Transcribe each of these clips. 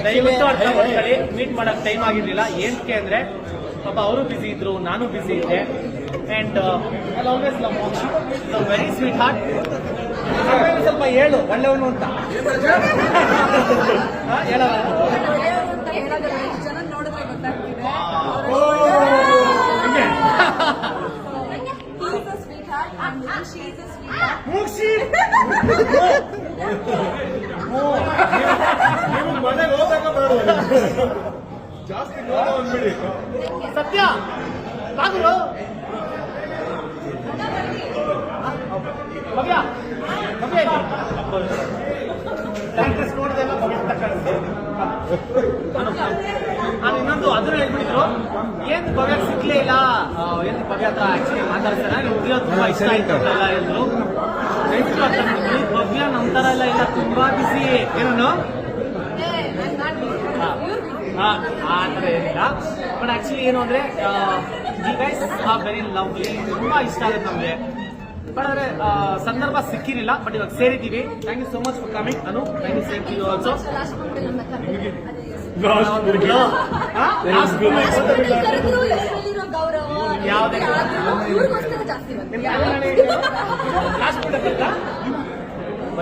ದಯವಿಟ್ಟು ಅರ್ಥ ಮಾಡ್ಕೊಳ್ಳಿ, ಮೀಟ್ ಮಾಡಕ್ ಟೈಮ್ ಆಗಿರ್ಲಿಲ್ಲ. ಏನಕ್ಕೆ ಅಂದ್ರೆ ಪಾಪ ಅವರು ಬಿಸಿ ಇದ್ರು, ನಾನು ಬಿಸಿ ಇದ್ದೆ. And always love very sweet heart. ಸ್ವಲ್ಪ ಹೇಳು ಒಳ್ಳೆಯವನು ಅಂತ ಹೇಳ. ಮನೆಗೆ ಹೋದಾಗ ಜಾಸ್ತಿ ಅಂದ್ಬಿಡಿ. ಸತ್ಯ ಕಾದ್ರು ಭವ್ಯ ಭವ್ಯ ನೋಡಿದೆಲ್ಲ ನಾನು ಇನ್ನೊಂದು ಅದನ್ನು ಹೇಳ್ಬಿಟ್ಟಿದ್ರು, ಏನ್ ಭವ್ಯ ಸಿಗ್ಲೇ ಇಲ್ಲ, ಏನ್ ಭವ್ಯ ಹತ್ರ ಆಕ್ಚುಲಿ ಮಾತಾಡ್ತಾರೆ, ಹುಡುಗಿರೋ ತುಂಬಾ ಇಷ್ಟ ಆಯ್ತಲ್ಲ ಎಲ್ರು. ಭವ್ಯ ನಂತರ ಎಲ್ಲ ಇಲ್ಲ, ತುಂಬಾ ಬಿಸಿ. ಏನೋ ಆ ಥರ ಏನಿಲ್ಲ. ಬಟ್ ಆಕ್ಚುಲಿ ಏನು ಅಂದ್ರೆ you guys are very lovely, ತುಂಬಾ ಇಷ್ಟ ಆಗುತ್ತೆ ನಮ್ಗೆ. ಬಟ್ ಆದ್ರೆ ಸಂದರ್ಭ ಸಿಕ್ಕಿರಲಿಲ್ಲ, ಬಟ್ ಇವಾಗ ಸೇರಿದ್ದೀವಿ. Thank you so much for coming. Anu thank you same to you also.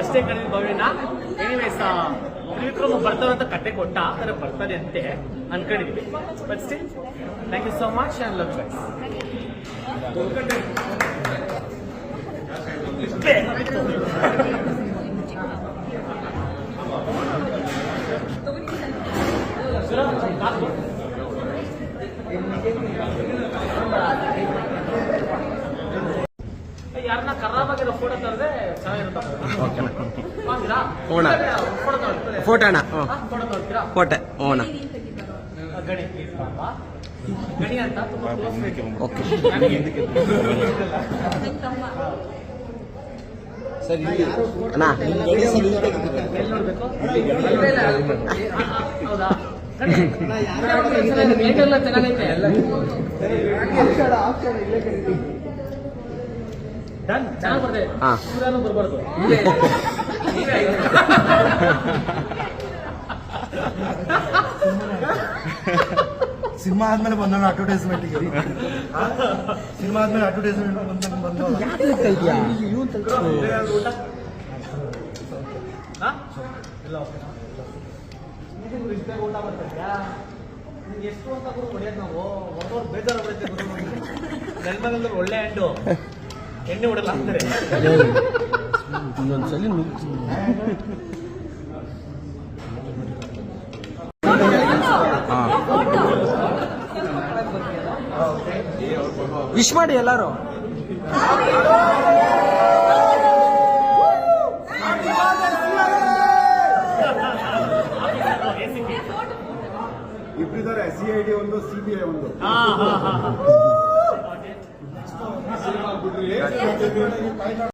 ಅಷ್ಟೇ ಕಡಿಮೆ ಭವ್ಯನ. ಎನಿವೇಸ್ ತ್ರಿವಿಕ್ರಮ ಬರ್ತಾರೆ ಅಂತ ಕತೆ ಕೊಟ್ಟ, ಆದರೆ ಬರ್ತಾರೆ ಅಂತೆ ಅನ್ಕೊಂಡಿದ್ವಿ. But still thank you so much and love guys. ಯಾರನ್ನ ಖರಾಬಾಗಿರೋ ಫೋಟೋ ತರದೆ ಚೆನ್ನಾಗಿರುತ್ತೆ. ಫೋಟೋ ಅಣ್ಣ, ಫೋಟೋ ಓಣ ಗಣಿ ಗಣಿ ಅಂತ ತುಂಬಾ ಓಕೆ ಅಣ್ಣ. ಎಲ್ಲಿ ನೋಡ್ಬೇಕು? ಹೌದಾ? ಚೆನ್ನಾಗೈತೆ. ಡನ್, ಚೆನ್ನಾಗಿ ಬರ್ದೆ. ಸೂರ್ಯನೂ ಬರ್ಬಾರ್ದು. ಸಿನಿಮಾ ಆದ್ಮೇಲೆ ಬಂದ ಅಡ್ವರ್ಟೈಸ್ಮೆಂಟ್, ಸಿನಿಮಾ ಆದ್ಮೇಲೆ ಅಡ್ವರ್ಟೈಸ್ಮೆಂಟ್ ಬಂದ ಊಟ ಬರ್ತಿದ್ಯಾ? ಎಷ್ಟು ಅಂತ ಗುರು ಹೊಡೆಯೋದು ನಾವು? ಒಂದವ್ರು ಬೇಜಾರು ಬರುತ್ತೆ ಗುರು. ನೆಲ್ಮಗಂದ್ರೆ ಒಳ್ಳೆ ಹಣ್ಣು, ಎಣ್ಣೆ ಹೊಡಲ್ಲ ಅಂತಾರೆ. ಇನ್ನೊಂದ್ಸಲಿ ವಿಶ್ ಮಾಡಿ ಎಲ್ಲಾರು. ಇಬ್ಬರಿದ್ದಾರೆ, CID ಒಂದು, CBI ಒಂದು.